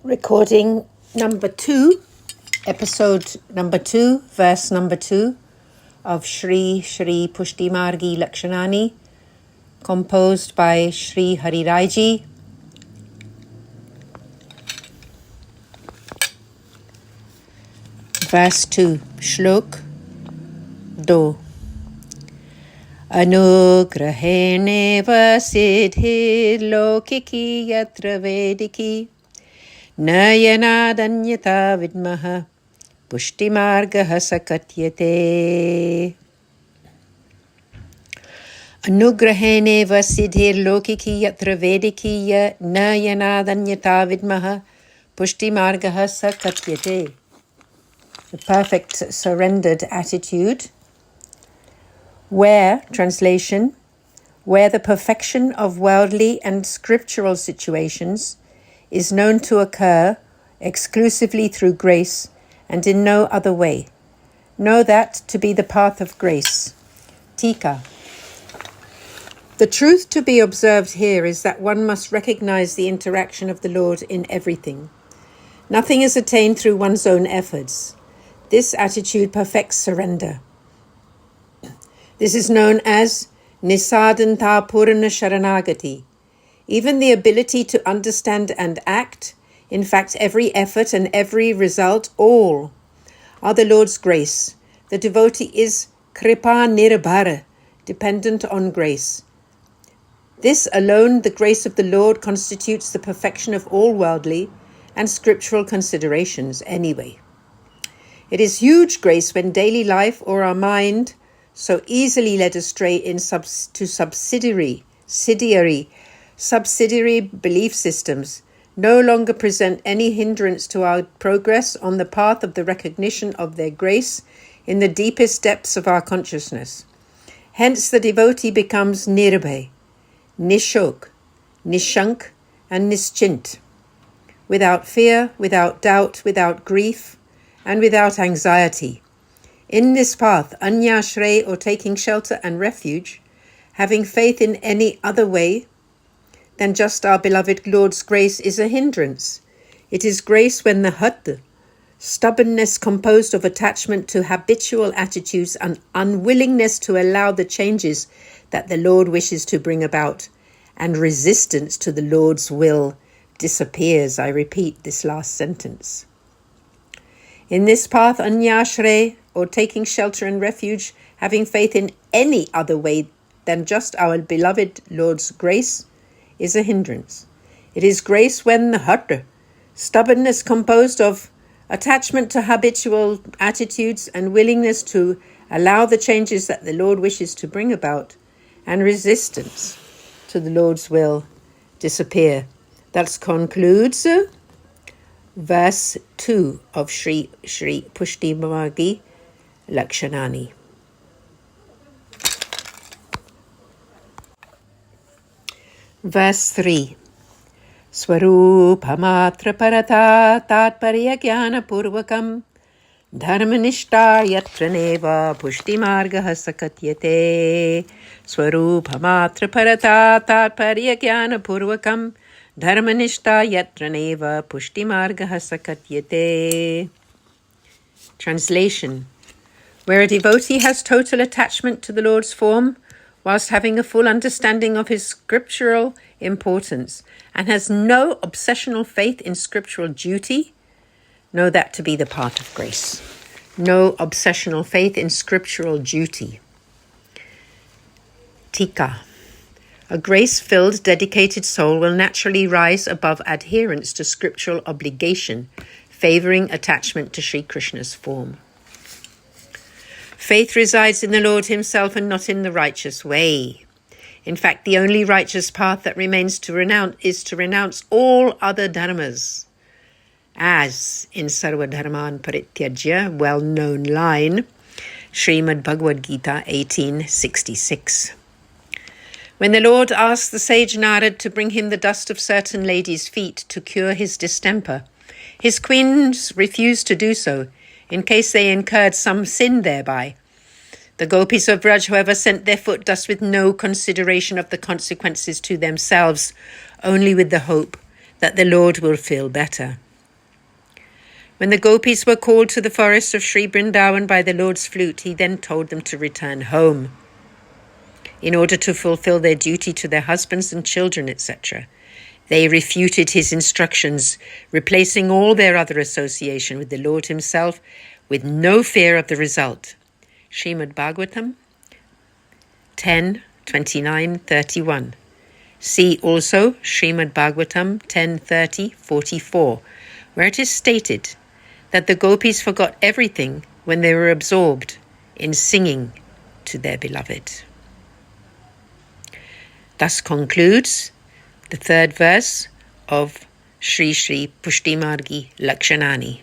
Recording number 2, episode number 2, verse number 2 of Shri Pushtimargi Laksanani, composed by Shri Harirajji. Verse 2, Shlok Do. Anugraheneva siddhir lokiki yatra vediki Nayanadanyata vidmaha Pushtimargah sakatyate. Anugraheneva siddhir lokiki yatra vediki Nayanadanyata vidmaha Pushtimargah sakatyate. The perfect surrendered attitude, where, translation, where the perfection of worldly and scriptural situations is known to occur exclusively through grace and in no other way. Know that to be the path of grace. Tika. The truth to be observed here is that one must recognize the interaction of the Lord in everything. Nothing is attained through one's own efforts. This attitude perfects surrender. This is known as Nisadanta Purana Sharanagati. Even the ability to understand and act, in fact every effort and every result, all are the Lord's grace. The devotee is kripa nirbhara, dependent on grace. This alone, the grace of the Lord, constitutes the perfection of all worldly and scriptural considerations anyway. It is huge grace when daily life or our mind, so easily led astray to subsidiary belief systems, no longer present any hindrance to our progress on the path of the recognition of their grace in the deepest depths of our consciousness. Hence the devotee becomes nirbhay, nishok, nishank, and nischint, without fear, without doubt, without grief, and without anxiety. In this path, anyashray, or taking shelter and refuge, having faith in any other way than just our beloved Lord's grace, is a hindrance. It is grace when the hat, stubbornness composed of attachment to habitual attitudes and unwillingness to allow the changes that the Lord wishes to bring about, and resistance to the Lord's will disappears. I repeat this last sentence. In this path, anyashray, or taking shelter and refuge, having faith in any other way than just our beloved Lord's grace, is a hindrance. It is grace when the hat, stubbornness composed of attachment to habitual attitudes and willingness to allow the changes that the Lord wishes to bring about, and resistance to the Lord's will disappear. That concludes verse 2 of Shri Pushtimargi Laksanani. Verse 3. Swarupamatra parata tatparya jnana purvakam dharmanishta yatra neva pushtimargah sakatyate. Swarupamatra parata tatparya jnana purvakam dharmanishta yatra neva pushtimargah sakatyate. Translation. Where a devotee has total attachment to the Lord's form, whilst having a full understanding of his scriptural importance, and has no obsessional faith in scriptural duty, know that to be the path of grace. No obsessional faith in scriptural duty. Tika. A grace-filled, dedicated soul will naturally rise above adherence to scriptural obligation, favouring attachment to Sri Krishna's form. Faith resides in the Lord himself and not in the righteous way. In fact, the only righteous path that remains to renounce all other dharmas. As in Sarva Dharman Parityajya, well-known line, Srimad Bhagavad Gita 18:66. When the Lord asked the sage Narad to bring him the dust of certain ladies' feet to cure his distemper, his queens refused to do so, in case they incurred some sin thereby. The gopis of Braj, however, sent their foot dust with no consideration of the consequences to themselves, only with the hope that the Lord will feel better. When the gopis were called to the forest of Sri Vrindavan by the Lord's flute, he then told them to return home in order to fulfill their duty to their husbands and children, etc. They refuted his instructions, replacing all their other association with the Lord himself, with no fear of the result. Srimad Bhagavatam 10:29-31. See also Srimad Bhagavatam 10:30-44, where it is stated that the gopis forgot everything when they were absorbed in singing to their beloved. Thus concludes the third verse of Sri Sri Pushtimargi Laksanani.